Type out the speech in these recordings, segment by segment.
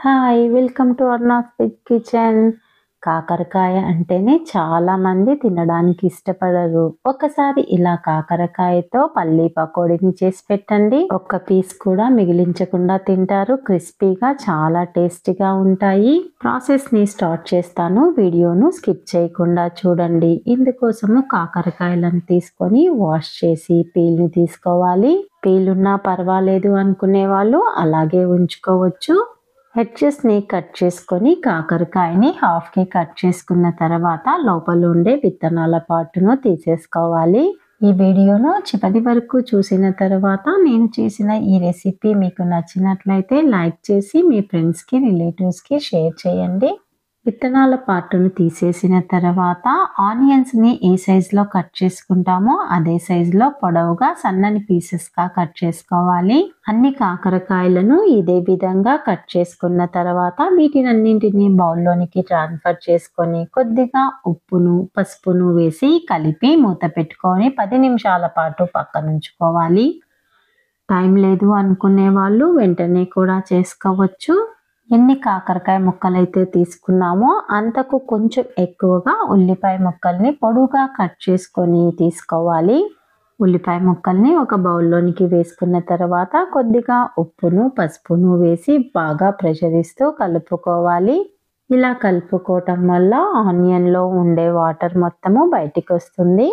Hi welcome to అర్నాస్ big kitchen. కాకరకాయ అంటేనే చాలా మంది తినడానికి ఇష్టపడరు. ఒకసారి ఇలా కాకరకాయతో పల్లీ పకోడీని చేసి పెట్టండి. ఒక్క పీస్ కూడా మిగిలించకుండా తింటారు. క్రిస్పీగా చాలా టేస్టీగా ఉంటాయి. ప్రాసెస్ ని స్టార్ట్ చేస్తాను. వీడియోను స్కిప్ చేయకుండా చూడండి. ఇందుకోసము కాకరకాయలను తీసుకొని వాష్ చేసి పీల్ ని తీసుకోవాలి. పీల్ ఉన్నా పర్వాలేదు అనుకునే వాళ్ళు అలాగే ఉంచుకోవచ్చు. ఎడ్జెస్ ని కట్ చేసుకొని కాకరకాయని హాఫ్ కి కట్ చేసుకున్న తర్వాత లోపల ఉండే విత్తనాల పార్ట్ను తీసేసుకోవాలి. ఈ వీడియోను చివరి వరకు చూసిన తర్వాత నేను చేసిన ఈ రెసిపీ మీకు నచ్చినట్లయితే లైక్ చేసి మీ ఫ్రెండ్స్ కి రిలేటివ్స్ కి షేర్ చేయండి. విత్తనాల పార్ట్ను తీసేసిన తర్వాత ఆనియన్స్ ని ఏ సైజులో కట్ చేసుకుంటామో అదే సైజులో పొడవుగా సన్నని పీసెస్ గా కట్ చేసుకోవాలి. అన్ని కాకరకాయలను ఇదే విధంగా కట్ చేసుకున్న తర్వాత వీటినన్నింటినీ బౌల్లోనికి ట్రాన్స్ఫర్ చేసుకొని కొద్దిగా ఉప్పును పసుపును వేసి కలిపి మూత పెట్టుకొని 10 నిమిషాల పాటు పక్కనుంచుకోవాలి. టైం లేదు అనుకునే వాళ్ళు వెంటనే కూడా చేసుకోవచ్చు. ఎన్ని కాకరకాయ ముక్కలైతే తీసుకున్నామో అంతకు కొంచెం ఎక్కువగా ఉల్లిపాయ ముక్కల్ని పొడుగా కట్ చేసుకొని తీసుకోవాలి. ఉల్లిపాయ ముక్కల్ని ఒక బౌల్లోనికి వేసుకున్న తర్వాత కొద్దిగా ఉప్పును పసుపును వేసి బాగా ప్రెషర్ ఇస్తూ కలుపుకోవాలి. ఇలా కలుపుకోవటం వల్ల ఆనియన్లో ఉండే వాటర్ మొత్తము బయటికి వస్తుంది.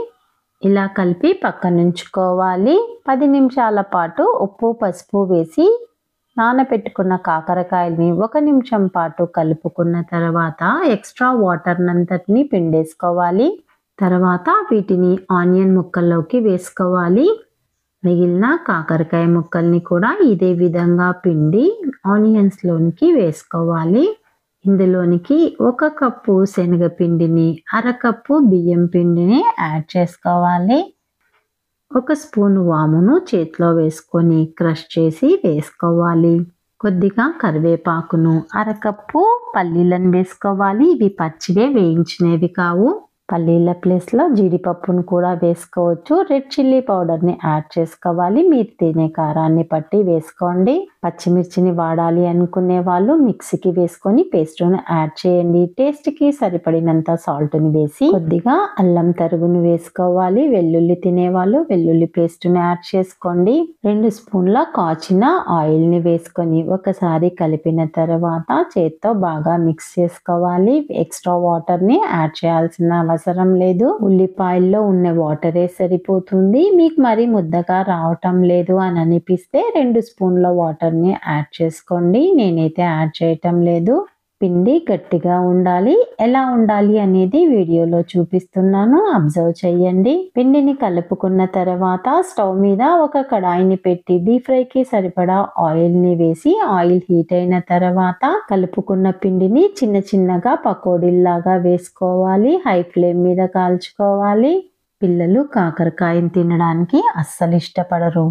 ఇలా కలిపి పక్కనుంచుకోవాలి. 10 నిమిషాల పాటు ఉప్పు పసుపు వేసి నానబెట్టుకున్న కాకరకాయల్ని 1 నిమిషం పాటు కలుపుకున్న తర్వాత ఎక్స్ట్రా వాటర్ నంతటిని పిండేసుకోవాలి. తర్వాత వీటిని ఆనియన్ ముక్కల్లోకి వేసుకోవాలి. మిగిలిన కాకరకాయ ముక్కల్ని కూడా ఇదే విధంగా పిండి ఆనియన్స్ లోనికి వేసుకోవాలి. ఇందులోనికి 1 కప్పు శనగపిండిని 1/2 కప్పు బియ్యం పిండిని యాడ్ చేసుకోవాలి. 1 స్పూన్ వామును చేతిలో వేసుకొని క్రష్ చేసి వేసుకోవాలి. కొద్దిగా కరివేపాకును 1/2 కప్పు పల్లీలను వేసుకోవాలి. ఇవి పచ్చివే వేయించినవి కావు. పల్లీల ప్లేస్లో జీడిపప్పును కూడా వేసుకోవచ్చు. రెడ్ చిల్లీ పౌడర్ని యాడ్ చేసుకోవాలి. మీరు తినే కారాన్ని బట్టి వేసుకోండి. పచ్చిమిర్చిని వాడాలి అనుకునే వాళ్ళు మిక్సీకి వేసుకొని పేస్ట్ను యాడ్ చేయండి. టేస్ట్కి సరిపడినంత సాల్ట్ని వేసి కొద్దిగా అల్లం తరుగును వేసుకోవాలి. వెల్లుల్లి తినేవాళ్ళు వెల్లుల్లి పేస్ట్ను యాడ్ చేసుకోండి. 2 స్పూన్ల కాచిన ఆయిల్ని వేసుకొని ఒకసారి కలిపిన తర్వాత చేత్తో బాగా మిక్స్ చేసుకోవాలి. ఎక్స్ట్రా వాటర్ని యాడ్ చేయాల్సిన అవసరం లేదు. ఉల్లిపాయల్లో ఉన్న వాటరే సరిపోతుంది. మీకు మరి ముద్దగా రావటం లేదు అని అనిపిస్తే 2 స్పూన్ల వాటర్ని యాడ్ చేసుకోండి. నేనైతే యాడ్ చేయటం లేదు. పిండి గట్టిగా ఉండాలి. ఎలా ఉండాలి అనేది వీడియోలో చూపిస్తున్నాను, అబ్జర్వ్ చేయండి. పిండిని కలుపుకున్న తర్వాత స్టవ్ మీద ఒక కడాయిని పెట్టి డీప్ ఫ్రైకి సరిపడా ఆయిల్ని వేసి ఆయిల్ హీట్ అయిన తర్వాత కలుపుకున్న పిండిని చిన్న చిన్నగా పకోడీల్లాగా వేసుకోవాలి. హై ఫ్లేమ్ మీద కాల్చుకోవాలి. పిల్లలు కాకరకాయని తినడానికి అస్సలు ఇష్టపడరు.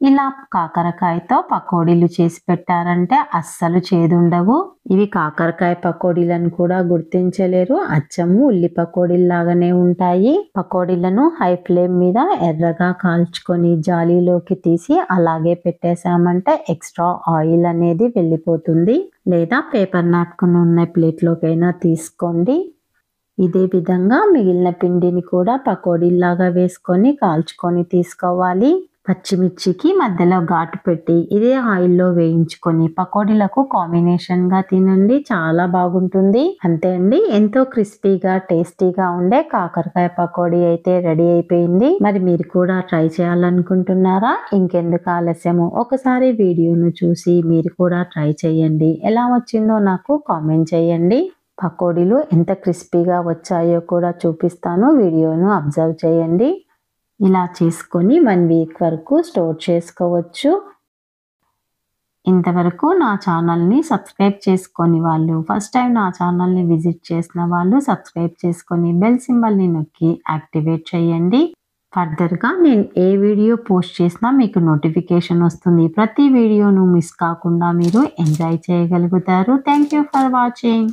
ఇలా కాకరకాయతో పకోడీలు చేసి పెట్టారంటే అస్సలు చేదుండవు. ఇవి కాకరకాయ పకోడీలను కూడా గుర్తించలేరు. అచ్చము ఉల్లి పకోడీల్లాగానే ఉంటాయి. పకోడీలను హై ఫ్లేమ్ మీద ఎర్రగా కాల్చుకొని జాలీలోకి తీసి అలాగే పెట్టేశామంటే ఎక్స్ట్రా ఆయిల్ అనేది వెళ్ళిపోతుంది. లేదా పేపర్ నాప్కిన్ ఉన్న ప్లేట్లోకైనా తీసుకోండి. ఇదే విధంగా మిగిలిన పిండిని కూడా పకోడీలాగా వేసుకొని కాల్చుకొని తీసుకోవాలి. పచ్చిమిర్చికి మధ్యలో ఘాటు పెట్టి ఇదే ఆయిల్లో వేయించుకొని పకోడీలకు కాంబినేషన్గా తినండి, చాలా బాగుంటుంది. అంతే అండి, ఎంతో క్రిస్పీగా టేస్టీగా ఉండే కాకరకాయ పకోడీ అయితే రెడీ అయిపోయింది. మరి మీరు కూడా ట్రై చేయాలనుకుంటున్నారా? ఇంకెందుకు ఆలస్యము, ఒకసారి వీడియోను చూసి మీరు కూడా ట్రై చేయండి. ఎలా వచ్చిందో నాకు కామెంట్ చేయండి. పకోడీలు ఎంత క్రిస్పీగా వచ్చాయో కూడా చూపిస్తాను. వీడియోను అబ్జర్వ్ చేయండి. ఇలా చేసుకొని 1 వీక్ వరకు స్టోర్ చేసుకోవచ్చు. ఇంతవరకు నా ఛానల్ని సబ్స్క్రైబ్ చేసుకొని వాళ్ళు, ఫస్ట్ టైం నా ఛానల్ని విజిట్ చేసిన వాళ్ళు సబ్స్క్రైబ్ చేసుకొని బెల్ సింబల్ని నొక్కి యాక్టివేట్ చేయండి. ఫర్దర్గా నేను ఏ వీడియో పోస్ట్ చేసినా మీకు నోటిఫికేషన్ వస్తుంది. ప్రతి వీడియోను మిస్ కాకుండా మీరు ఎంజాయ్ చేయగలుగుతారు. Thank you for watching.